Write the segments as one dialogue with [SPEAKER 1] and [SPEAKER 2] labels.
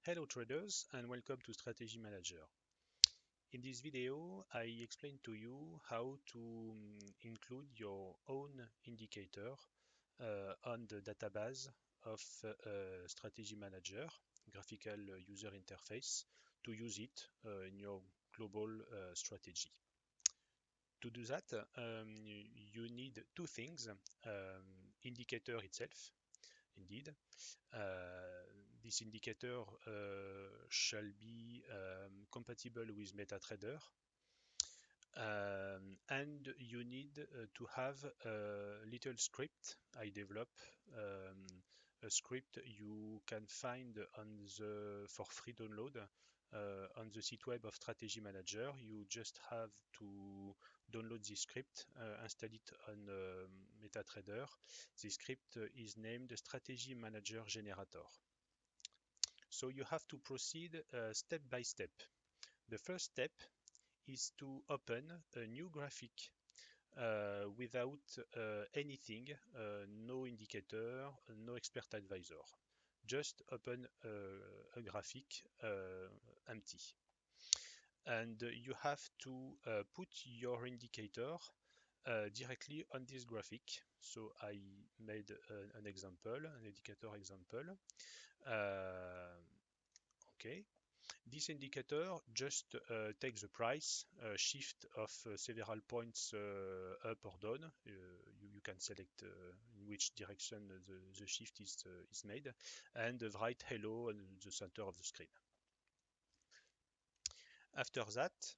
[SPEAKER 1] Hello traders and welcome to Strategy Manager. In this video, I explain to you how to include your own indicator on the database of Strategy Manager, graphical user interface, to use it in your global strategy. To do that, you need two things, indicator itself, indeed. This indicator shall be compatible with MetaTrader, and you need to have a little script. I develop a script you can find on the for free download on the site web of Strategy Manager. You just have to download this script, install it on MetaTrader. This script is named Strategy Manager Generator. So you have to proceed step by step. The first step is to open a new graphic without anything, no indicator, no expert advisor. Just open a graphic empty. And you have to put your indicator directly on this graphic. So I made an example, an indicator example. Okay. This indicator just takes the price, shift of several points up or down. You can select in which direction the shift is made, and write hello on the center of the screen. After that,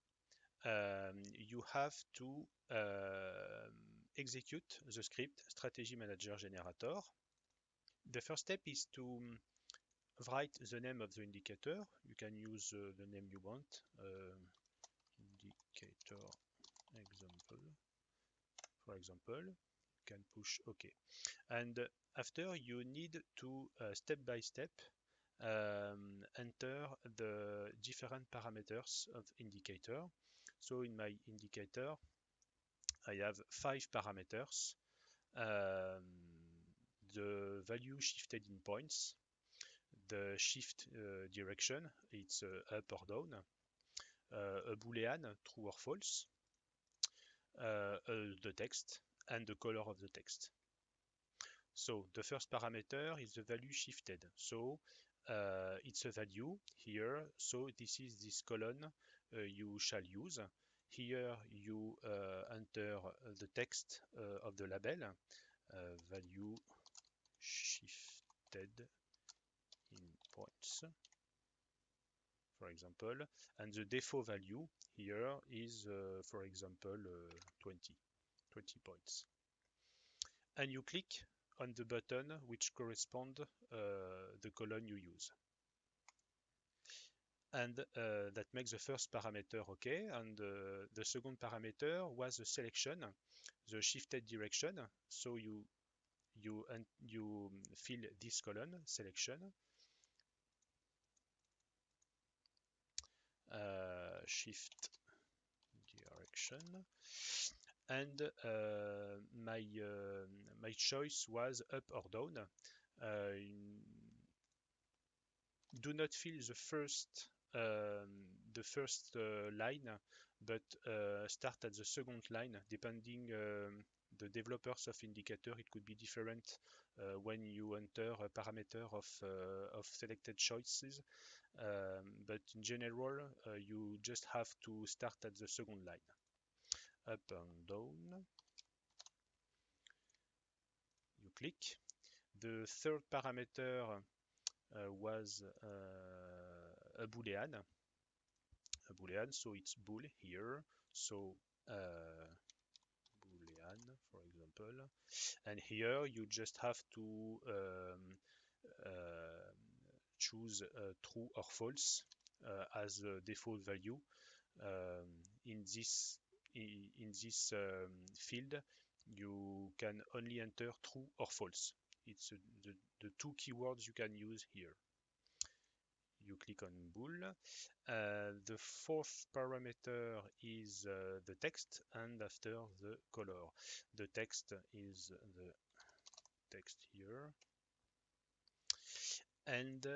[SPEAKER 1] you have to execute the script Strategy Manager Generator. The first step is to write the name of the indicator. You can use the name you want. Indicator example, for example. You can push OK. And after, you need to step by step enter the different parameters of indicator. So in my indicator, I have 5 parameters. The value shifted in points, the shift direction, it's up or down, a boolean, true or false, the text, and the color of the text. So the first parameter is the value shifted. So it's a value here. So this is this column you shall use. Here you enter the text of the label, value shifted in points, for example, and the default value here is, for example, 20 points. And you click on the button which correspond the column you use. And that makes the first parameter okay. And the second parameter was the selection, the shifted direction. So you fill this column, selection, shift direction, and my choice was up or down. Do not fill the first line, but start at the second line. Depending the developers of indicator, it could be different when you enter a parameter of selected choices. But in general, you just have to start at the second line. Up and down. You click. The third parameter was a boolean, so it's bool here. So boolean, for example, and here you just have to choose true or false as a default value. In this field, you can only enter true or false. It's the two keywords you can use here. You click on bool. The fourth parameter is the text, and after the color. The text is the text here. And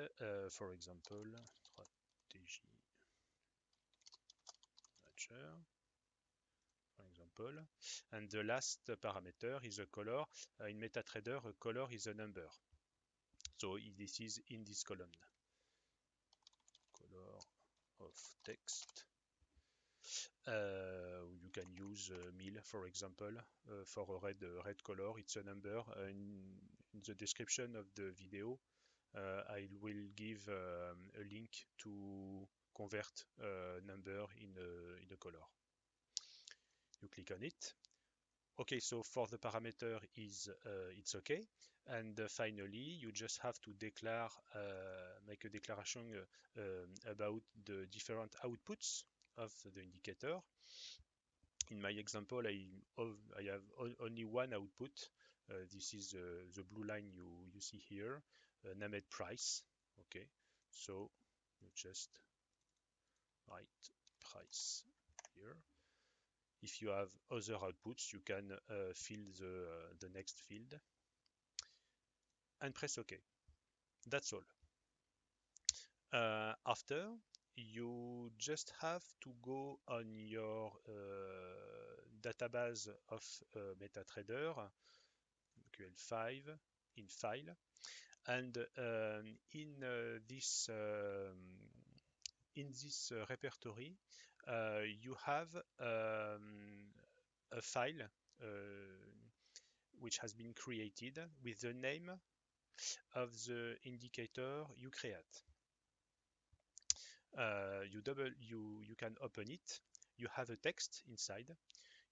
[SPEAKER 1] for example, strategy manager, for example, and the last parameter is a color. In MetaTrader, a color is a number. So this is in this column. Color of text. You can use mil, for example, for a red color. It's a number. In the description of the video, I will give a link to convert a number in a color. You click on it. Okay, so for the parameter it's okay, and finally you just have to declare make a declaration about the different outputs of the indicator. In my example, I have only one output. This is the blue line you see here, named price. Okay, so you just write price here. If you have other outputs, you can fill the next field and press OK. That's all. After, you just have to go on your database of MetaTrader, QL5, in File, and in this repertory, you have a file which has been created with the name of the indicator you create. You can open it. You have a text inside.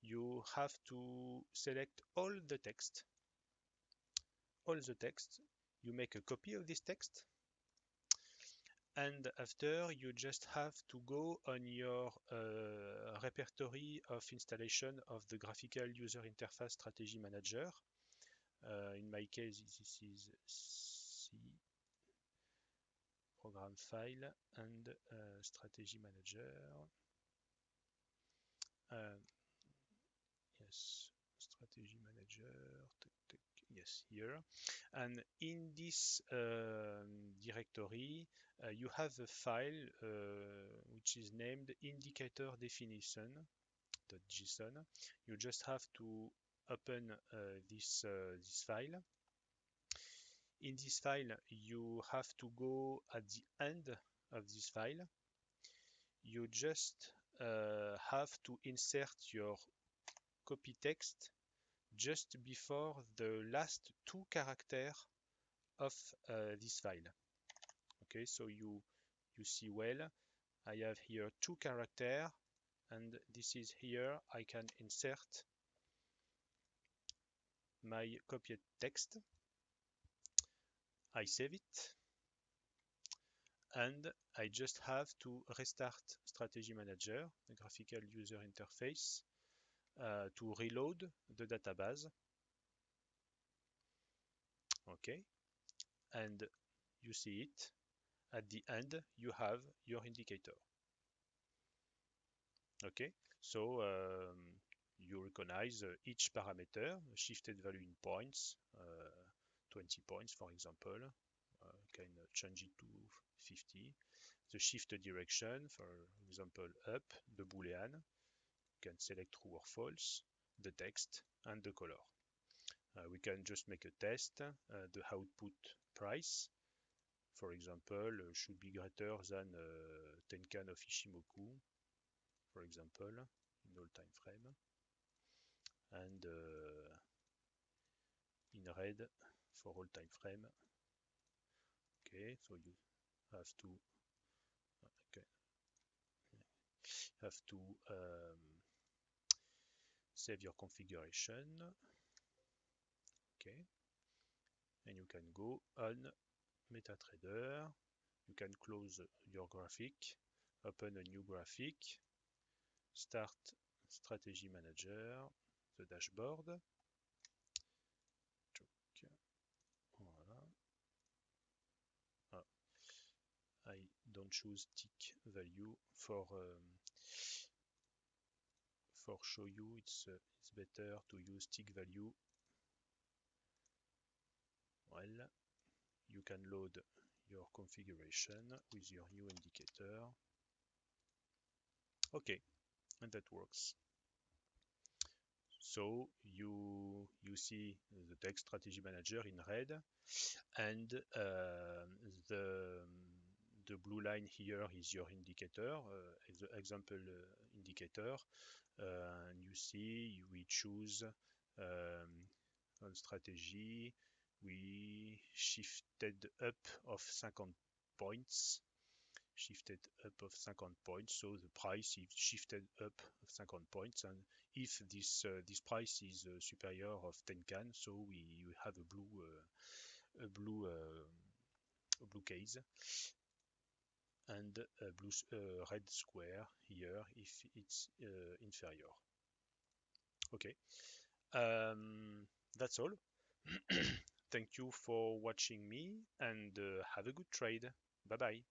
[SPEAKER 1] You have to select all the text. You make a copy of this text, and after you just have to go on your repertory of installation of the graphical user interface strategy manager. In my case, this is C program file and strategy manager. Yes, strategy manager. Yes, here. And in this directory, you have a file which is named indicator definition.json. You just have to open this file. In this file, you have to go at the end of this file. You just have to insert your copy text just before the last two characters of this file. Okay, so you see well, I have here two characters, and this is here I can insert my copied text. I save it, and I just have to restart Strategy Manager, the graphical user interface, to reload the database. Okay, and you see it. At the end, you have your indicator. Okay, so you recognize each parameter, shifted value in points, 20 points, for example. Can change it to 50. The shift direction, for example, up, the boolean, you can select true or false, the text, and the color. We can just make a test. The output price, for example, should be greater than Tenkan of Ishimoku, for example, in all time frame. And in red for all time frame. Okay, so you have to save your configuration. Okay, and you can go on MetaTrader. You can close your graphic, open a new graphic, start Strategy Manager, the dashboard. Voilà. I don't choose tick value for show you. It's better to use tick value. Well, you can load your configuration with your new indicator. Okay, and that works. So you see the text strategy manager in red, and the blue line here is your indicator, the example indicator. And you see we choose on strategy, we shifted up of 50 points, so the price is shifted up of 50 points, and if this price is superior of 10 can, so we have a blue case, and a red square here if it's inferior. Okay, that's all. Thank you for watching me, and have a good trade. Bye bye.